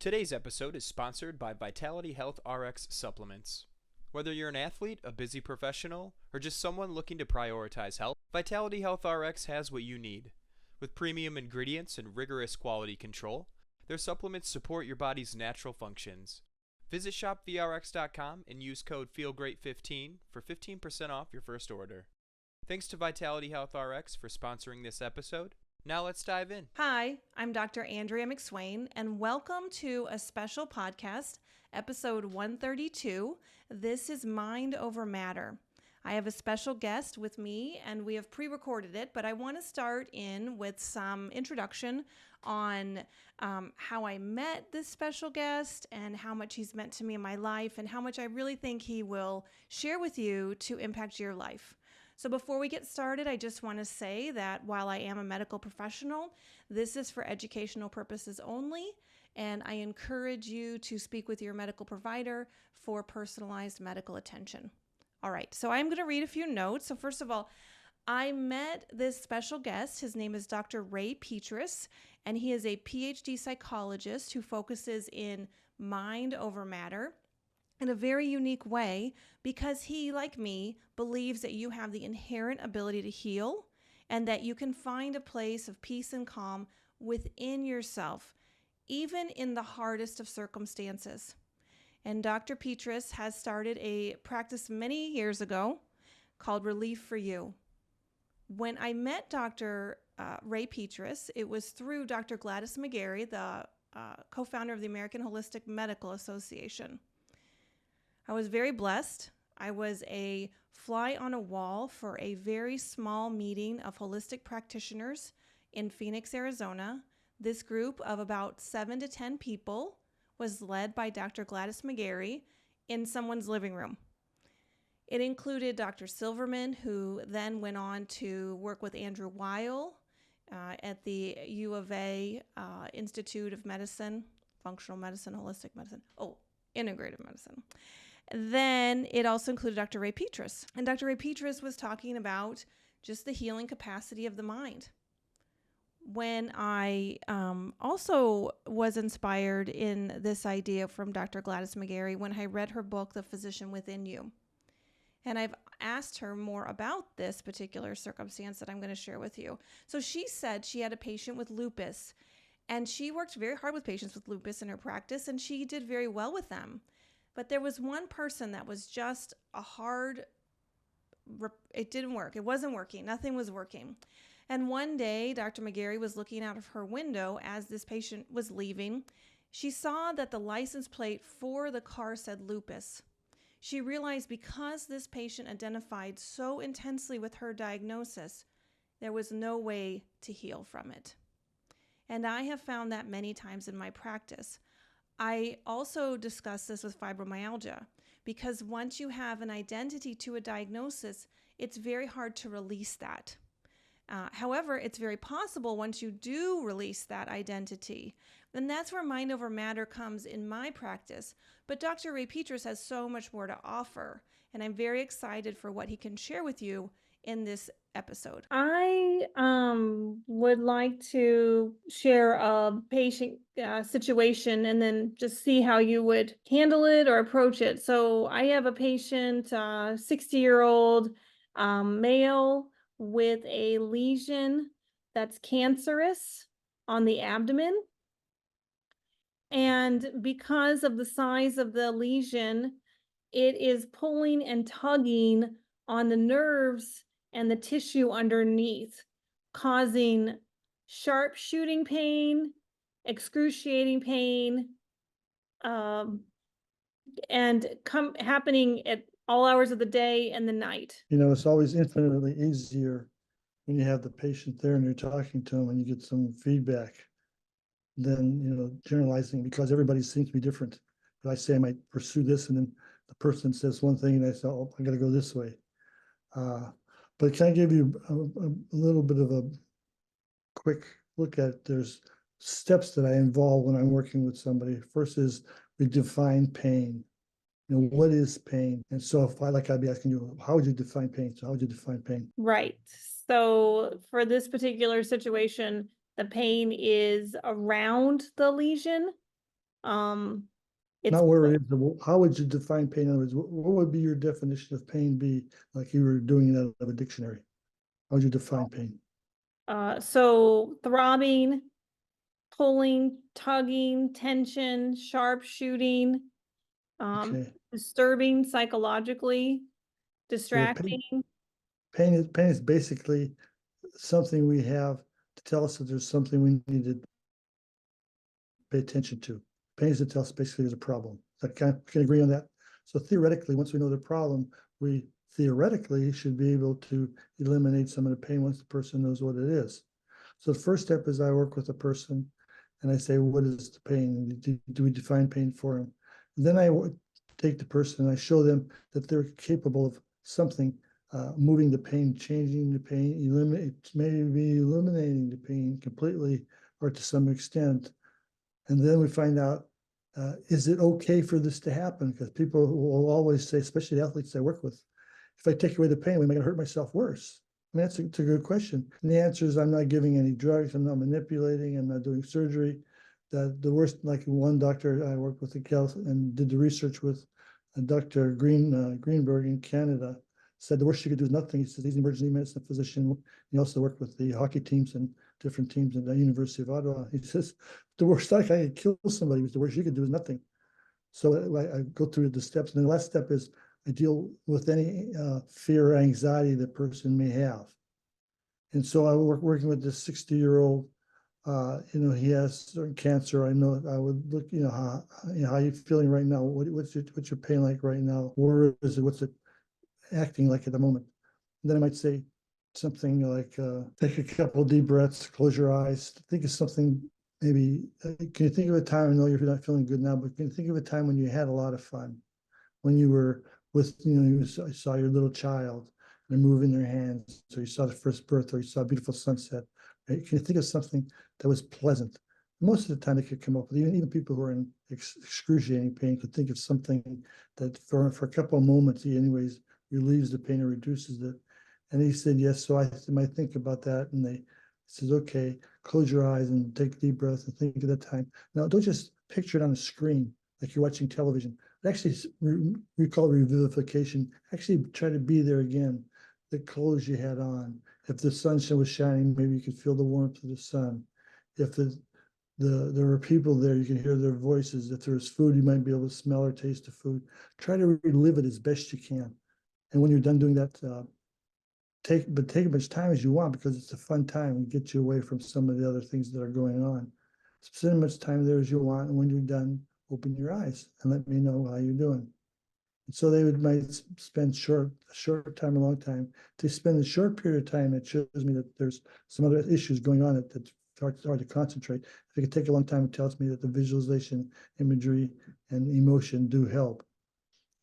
Today's episode is sponsored by Vitality Health RX Supplements. Whether you're an athlete, a busy professional, or just someone looking to prioritize health, Vitality Health RX has what you need. With premium ingredients and rigorous quality control, their supplements support your body's natural functions. Visit shopvrx.com and use code FEELGREAT15 for 15% off your first order. Thanks to Vitality Health RX for sponsoring this episode. Now let's dive in. Hi, I'm Dr. Andrea McSwain, and welcome to a special podcast, episode 132. This is Mind Over Matter. I have a special guest with me, and we have pre-recorded it, but I want to start in with some introduction on how I met this special guest and how much he's meant to me in my life and how much I really think he will share with you to impact your life. So before we get started, I just want to say that while I am a medical professional, this is for educational purposes only, and I encourage you to speak with your medical provider for personalized medical attention. All right, so I'm going to read a few notes. So first of all, I met this special guest. His name is Dr. Ray Petras, and he is a PhD psychologist who focuses in mind over matter in a very unique way because he, like me, believes that you have the inherent ability to heal and that you can find a place of peace and calm within yourself, even in the hardest of circumstances. And Dr. Petras has started a practice many years ago called Relief for You. When I met Dr. Ray Petras, it was through Dr. Gladys McGarry, the co-founder of the American Holistic Medical Association. I was very blessed. I was a fly on a wall for a very small meeting of holistic practitioners in Phoenix, Arizona. This group of about 7 to 10 people was led by Dr. Gladys McGarry in someone's living room. It included Dr. Silverman, who then went on to work with Andrew Weil at the U of A Institute of Medicine, Functional Medicine, Holistic Medicine, Integrative Medicine. Then it also included Dr. Ray Petras. And Dr. Ray Petras was talking about just the healing capacity of the mind. When I also was inspired in this idea from Dr. Gladys McGarry when I read her book, The Physician Within You. And I've asked her more about this particular circumstance that I'm going to share with you. So she said she had a patient with lupus, and she worked very hard with patients with lupus in her practice, and she did very well with them. But there was one person that was just it didn't work. It wasn't working. Nothing was working. And one day, Dr. McGarry was looking out of her window as this patient was leaving. She saw that the license plate for the car said lupus. She realized because this patient identified so intensely with her diagnosis, there was no way to heal from it. And I have found that many times in my practice. I also discuss this with fibromyalgia because once you have an identity to a diagnosis, it's very hard to release that. However, it's very possible once you do release that identity, then that's where mind over matter comes in my practice. But Dr. Ray Petras has so much more to offer, and I'm very excited for what he can share with you in this episode. I would like to share a patient situation and then just see how you would handle it or approach it. So I have a patient, 60-year-old male with a lesion that's cancerous on the abdomen. And because of the size of the lesion, it is pulling and tugging on the nerves and the tissue underneath, causing sharp shooting pain, excruciating pain, and happening at all hours of the day and the night. You know, it's always infinitely easier when you have the patient there and you're talking to them and you get some feedback than, generalizing, because everybody seems to be different. But I say I might pursue this, and then the person says one thing and I say, oh, I got to go this way. But can I give you a little bit of a quick look at, there's steps that I involve when I'm working with somebody. First is we define pain. What is pain? And so I'd be asking you, how would you define pain? So how would you define pain? Right. So for this particular situation, the pain is around the lesion It's Not where it is, how would you define pain? In other words, what would be your definition of pain be, like you were doing it out of a dictionary? How would you define pain? So throbbing, pulling, tugging, tension, sharp shooting, Okay. disturbing psychologically, So distracting. pain is basically something we have to tell us that there's something we need to pay attention to. Pain is to tell us basically there's a problem. Can agree on that? So theoretically, once we know the problem, we theoretically should be able to eliminate some of the pain once the person knows what it is. So the first step is I work with a person and I say, what is the pain? Do we define pain for them? And then I take the person and I show them that they're capable of something, moving the pain, changing the pain, maybe eliminating the pain completely or to some extent. And then we find out, is it okay for this to happen? Because people will always say, especially the athletes I work with, if I take away the pain, am I going to hurt myself worse? I mean, it's a good question. And the answer is I'm not giving any drugs. I'm not manipulating. I'm not doing surgery. The worst, like one doctor I worked with and did the research with, Dr. Greenberg in Canada, said the worst you could do is nothing. He said he's an emergency medicine physician. He also worked with the hockey teams and different teams at the University of Ottawa. He says the worst I could kill somebody was the worst you could do is nothing. So I go through the steps, and the last step is I deal with any fear or anxiety the person may have. And so I working with this 60-year-old. He has certain cancer. I know I would look. How are you feeling right now? What's your pain like right now? Where is it? What's it acting like at the moment? And then I might say something like, take a couple deep breaths, close your eyes, think of something. Maybe can you think of a time? I know you're not feeling good now, but can you think of a time when you had a lot of fun? When you were with, you saw your little child and they're moving their hands, or you saw the first birth, or you saw a beautiful sunset. Right? Can you think of something that was pleasant? Most of the time, they could come up with, even people who are in excruciating pain could think of something that for a couple of moments, anyways, relieves the pain or reduces it. And he said, yes. So I might think about that. And he says, okay, close your eyes and take a deep breath and think of that time. Now, don't just picture it on a screen like you're watching television. Actually, we call it revivification. Actually, try to be there again. The clothes you had on. If the sunshine was shining, maybe you could feel the warmth of the sun. If there were people there, you can hear their voices. If there was food, you might be able to smell or taste the food. Try to relive it as best you can. And when you're done doing that, take as much time as you want, because it's a fun time and get you away from some of the other things that are going on. Spend as much time there as you want, and when you're done, open your eyes and let me know how you're doing. And so they might spend a short time, a long time. They spend a short period of time, it shows me that there's some other issues going on that's hard to concentrate. If it could take a long time, it tells me that the visualization, imagery, and emotion do help.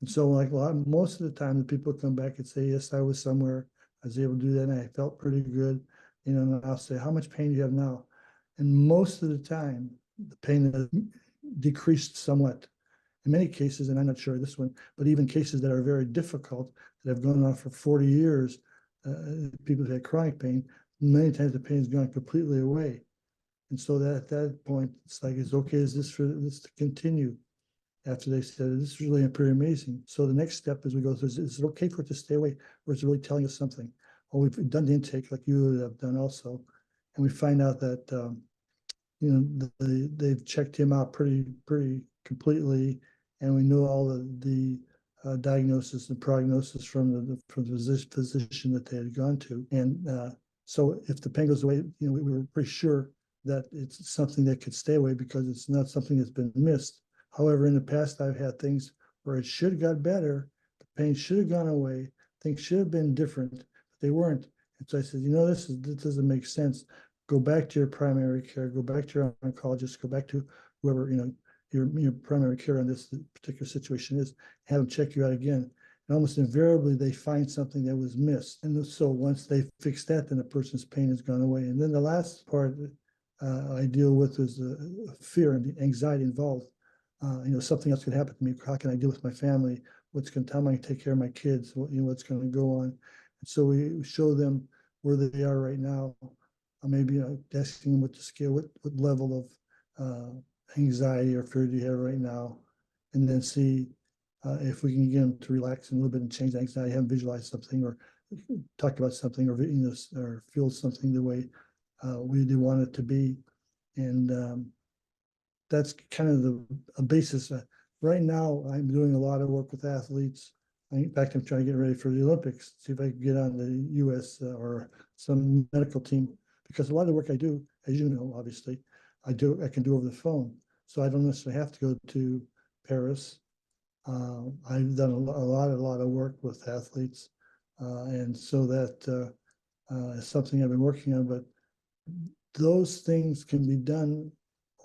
And so, like most of the time, the people come back and say, yes, I was somewhere, I was able to do that, and I felt pretty good. And I'll say, how much pain do you have now? And most of the time, the pain has decreased somewhat. In many cases, and I'm not sure of this one, but even cases that are very difficult, that have gone on for 40 years, people have had chronic pain, many times the pain has gone completely away. And so that at that point, it's like, it's okay, is this for this to continue? After they said, this is really pretty amazing. So the next step is we go through, is it okay for it to stay away, or is it really telling us something? Or we've done the intake like you have done also, and we find out that, they've checked him out pretty completely, and we know all the diagnosis and prognosis from the physician that they had gone to. And so if the pain goes away, we were pretty sure that it's something that could stay away, because it's not something that's been missed. However, in the past, I've had things where it should have got better, the pain should have gone away, things should have been different, but they weren't. And so I said, this doesn't make sense. Go back to your primary care, go back to your oncologist, go back to whoever, your primary care on this particular situation is, have them check you out again. And almost invariably, they find something that was missed. And so once they fix that, then the person's pain has gone away. And then the last part I deal with is the fear and the anxiety involved. Something else could happen to me. How can I deal with my family? How am I going to take care of my kids? What's going to go on? And so we show them where they are right now. Maybe asking them what the scale, what level of anxiety or fear do you have right now, and then see if we can get them to relax a little bit and change the anxiety, have them visualize something or talk about something, or or feel something the way they want it to be, and that's kind of a basis. Right now, I'm doing a lot of work with athletes. In fact, I'm trying to get ready for the Olympics, see if I can get on the U.S. Or some medical team, because a lot of the work I do, as you know, obviously, I can do over the phone. So I don't necessarily have to go to Paris. I've done a lot of work with athletes, and so that is something I've been working on. But those things can be done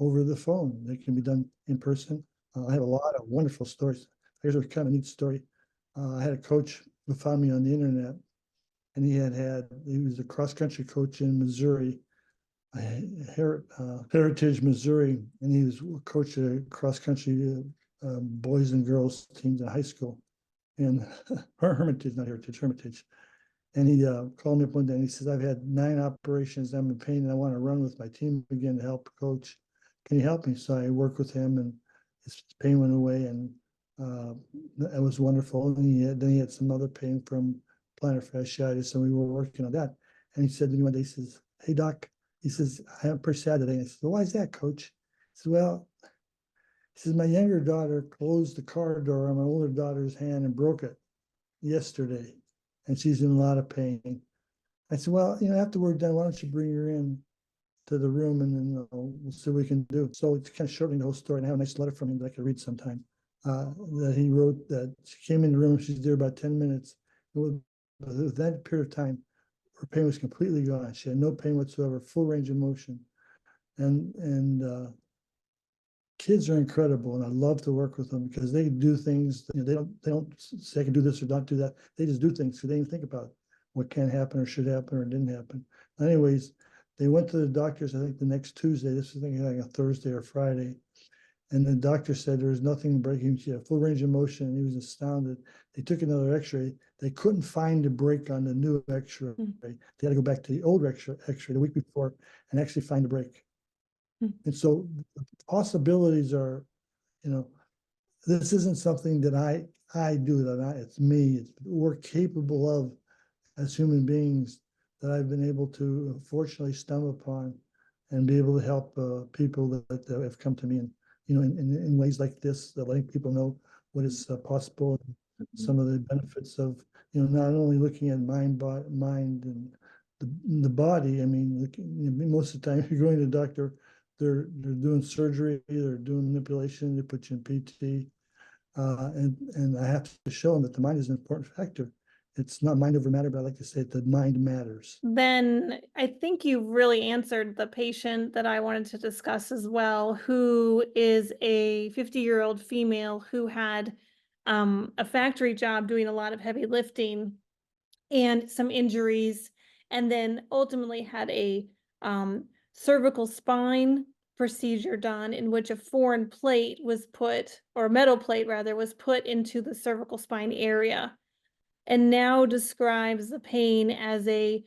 over the phone. They can be done in person. I have a lot of wonderful stories. Here's a kind of neat story. I had a coach who found me on the internet, and he was a cross country coach in Missouri, Heritage, Missouri, and he was a coach of cross country boys and girls teams in high school, and Hermitage, not Heritage, Hermitage. And he called me up one day and he says, I've had 9 operations. I'm in pain and I want to run with my team again to help coach. Can you help me? So I worked with him and his pain went away, and it was wonderful. And then he had some other pain from plantar fasciitis, and we were working on that. And he said to me one day, he says, hey, doc, he says, I'm pretty sad today. And I said, well, why is that, coach? He said, well, he says, my younger daughter closed the car door on my older daughter's hand and broke it yesterday, and she's in a lot of pain. I said, well, after we're done, why don't you bring her in to the room, and then we'll see what we can do. So it's kind of shortening the whole story. And I have a nice letter from him that I could read sometime, that he wrote, that she came in the room, she's there about 10 minutes. With that period of time, her pain was completely gone. She had no pain whatsoever, full range of motion. And kids are incredible, and I love to work with them because they do things. They don't say I can do this or not do that. They just do things because they didn't think about what can happen or should happen or didn't happen. Anyways, they went to the doctors, I think the next Tuesday. This was, I think, like a Thursday or Friday. And the doctor said there was nothing breaking. She had full range of motion, and he was astounded. They took another x-ray. They couldn't find a break on the new x-ray. They had to go back to the old x-ray the week before and actually find a break. And so the possibilities are, this isn't something that I do, it's me. We're capable of, as human beings, that I've been able to fortunately stumble upon and be able to help people that have come to me, and in ways like this, letting people know what is possible, and some of the benefits of not only looking at mind and the body. I mean, most of the time you're going to the doctor, they're doing surgery, they're doing manipulation, they put you in PT, and I have to show them that the mind is an important factor. It's not mind over matter, but I like to say the mind matters. Then I think you really answered the patient that I wanted to discuss as well, who is a 50-year-old female who had a factory job doing a lot of heavy lifting and some injuries, and then ultimately had a cervical spine procedure done in which a foreign plate was put, or a metal plate rather, was put into the cervical spine area, and now describes the pain as an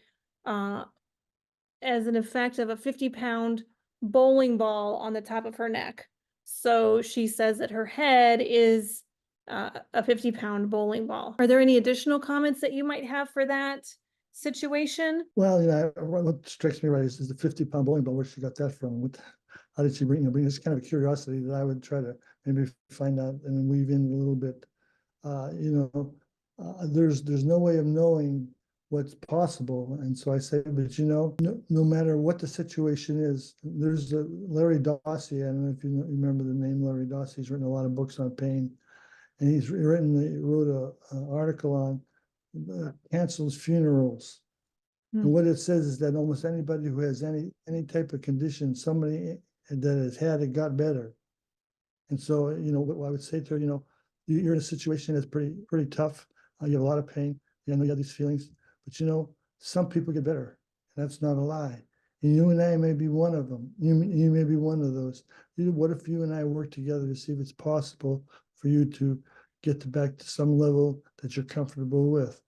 effect of a 50-pound bowling ball on the top of her neck. So she says that her head is a 50-pound bowling ball. Are there any additional comments that you might have for that situation? Well, what strikes me right is the 50-pound bowling ball. Where she got that from? How did she bring this kind of a curiosity that I would try to maybe find out and weave in a little bit. There's no way of knowing what's possible, and so I say, but no matter what the situation is, there's Larry Dossey. I don't know if you remember the name Larry Dossey. He's written a lot of books on pain, and he wrote an article on cancels funerals. And what it says is that almost anybody who has any type of condition, somebody that has had it got better. And so, what I would say to her, you're in a situation that's pretty tough. You have a lot of pain. I know you have these feelings, but some people get better, and that's not a lie. And you and I may be one of them. You may be one of those. What if you and I work together to see if it's possible for you to get back to some level that you're comfortable with?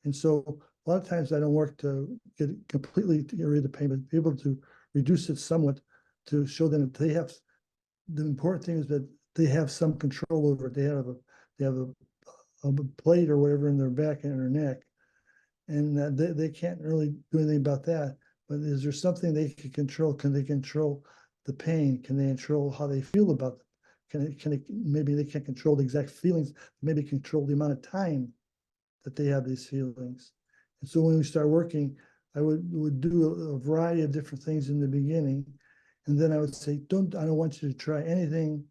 And so a lot of times I don't work to get rid of the pain, but be able to reduce it somewhat to show them that they have the important thing is that they have some control over it. They have a plate or whatever in their back and their neck, and they can't really do anything about that. But is there something they can control? Can they control the pain? Can they control how they feel about it? Maybe they can't control the exact feelings, maybe control the amount of time that they have these feelings. And so when we start working, I would do a variety of different things in the beginning. And then I would say, I don't want you to try anything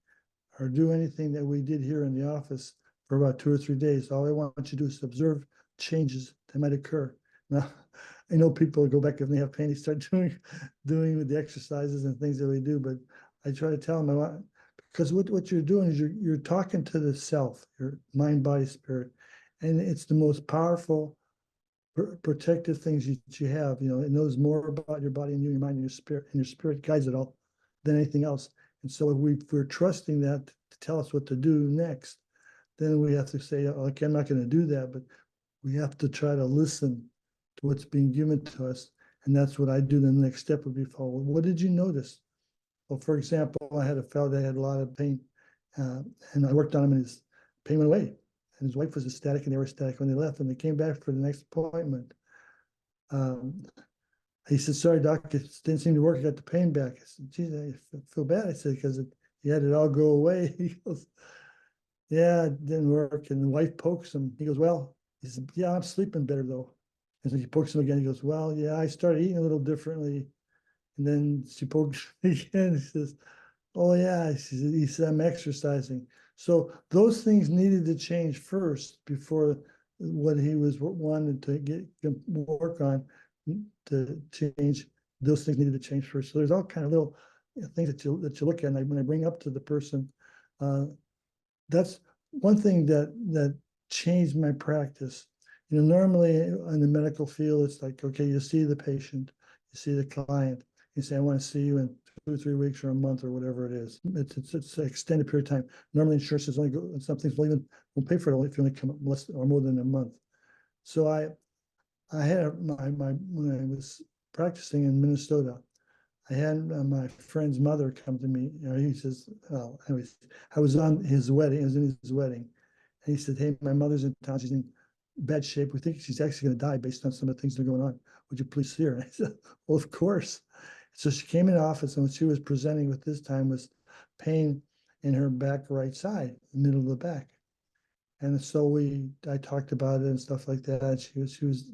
or do anything that we did here in the office for about 2 or 3 days. All I want you to do is observe changes that might occur. Now, I know people go back if they have pain, they start doing the exercises and things that we do, but I try to tell them, because what you're doing is you're talking to the self, your mind, body, spirit, and it's the most powerful protective things you have. It knows more about your body and your mind and your spirit guides it all than anything else. And so if we're trusting that to tell us what to do next, then we have to say, okay, I'm not going to do that, but we have to try to listen to what's being given to us. And that's what I do. The next step would be follow. What did you notice? Well, for example, I had a fellow that had a lot of pain, and I worked on him, and his pain went away. And his wife was ecstatic, and they were ecstatic when they left. And they came back for the next appointment. He said, "Sorry, doc, it didn't seem to work. I got the pain back." I said, "Geez, I feel bad." I said, "Because he had it all go away." He goes, "Yeah, it didn't work." And the wife pokes him. He goes, "Well," he said, "Yeah, I'm sleeping better though." And so he pokes him again. He goes, "Well, yeah, I started eating a little differently." And then she pokes again. He says, "Oh yeah," he said, "I'm exercising." So those things needed to change first before what he was wanted to work on to change. Those things needed to change first. So there's all kind of little things that you look at, and when I bring up to the person, that's one thing that changed my practice. Normally in the medical field, it's like, okay, you see the patient, you see the client, you say, "I want to see you in 2 or 3 weeks or a month," or whatever it is. It's an extended period of time. Normally insurance is only some things will pay for it only if you only come up less or more than a month. So I had when I was practicing in Minnesota, I had my friend's mother come to me. He says, "Oh, anyways, I was on his wedding. I was in his wedding." And he said, "Hey, my mother's in town. She's in bad shape. We think she's actually going to die based on some of the things that are going on. Would you please see her?" And I said, "Well, of course." So she came in the office, and what she was presenting with this time was pain in her back right side, the middle of the back. And so I talked about it and stuff like that. She was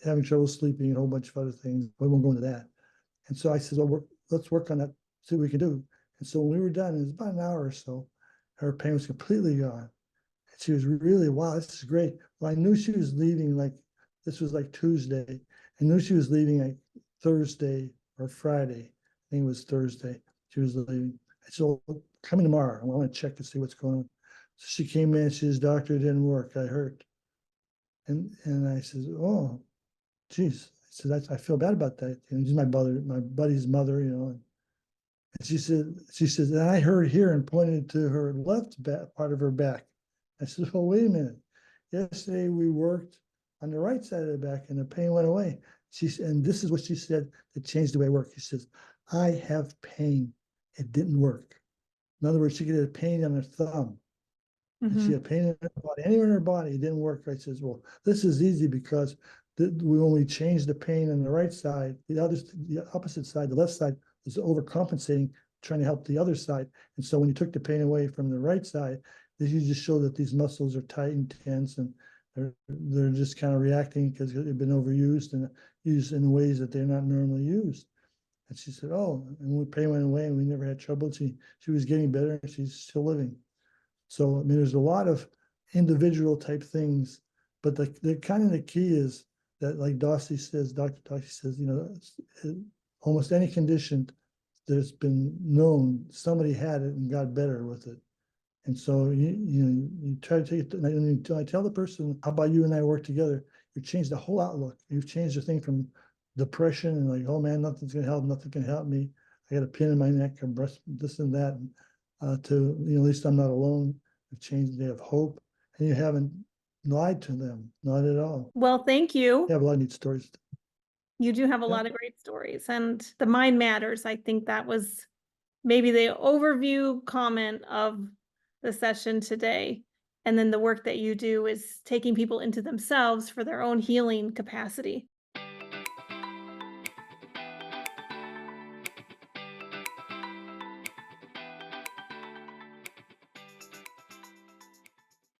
having trouble sleeping and a whole bunch of other things. We won't go into that. And so I said, "Well, let's work on that, see what we can do." And so when we were done, it was about an hour or so, her pain was completely gone. And she was really, "Wow, this is great." Well, I knew she was leaving, this was like Tuesday. I knew she was leaving like Thursday or Friday. I think it was Thursday she was leaving. I said, "Well, come in tomorrow. I want to check and see what's going on." So she came in, she says, "Doctor, it didn't work. I hurt." And I said, "Oh, geez." I said, "I feel bad about that." She's my buddy's mother, And she says, "And I heard here," and pointed to her left back, part of her back. I said, "Well, wait a minute. Yesterday we worked on the right side of the back and the pain went away." And this is what she said that changed the way it worked. She says, "I have pain. It didn't work." In other words, she could have pain on her thumb. And she had pain in her body, anywhere in her body, it didn't work. I says, "Well, this is easy because when we changed the pain on the right side, the opposite side, the left side, was overcompensating, trying to help the other side. And so when you took the pain away from the right side, you just show that these muscles are tight and tense, and they're just kind of reacting because they've been overused and used in ways that they're not normally used." And she said, "Oh," and when pain went away and we never had trouble. She was getting better, and she's still living. So, I mean, there's a lot of individual type things, but the kind of the key is that, like Dr. Dossi says, almost any condition that's been known, somebody had it and got better with it. And so you try to take it. And I tell the person, "How about you and I work together?" You change the whole outlook. You've changed the thing from depression and like, "Oh man, nothing's gonna help. Nothing can help me. I got a pin in my neck, and breast, this and that," to at least I'm not alone. You've changed. They have hope, and you haven't lied to them, not at all. Well, thank you. You have a lot of neat stories. You do have a lot of great stories, and the mind matters. I think that was maybe the overview comment of the session today, and then the work that you do is taking people into themselves for their own healing capacity.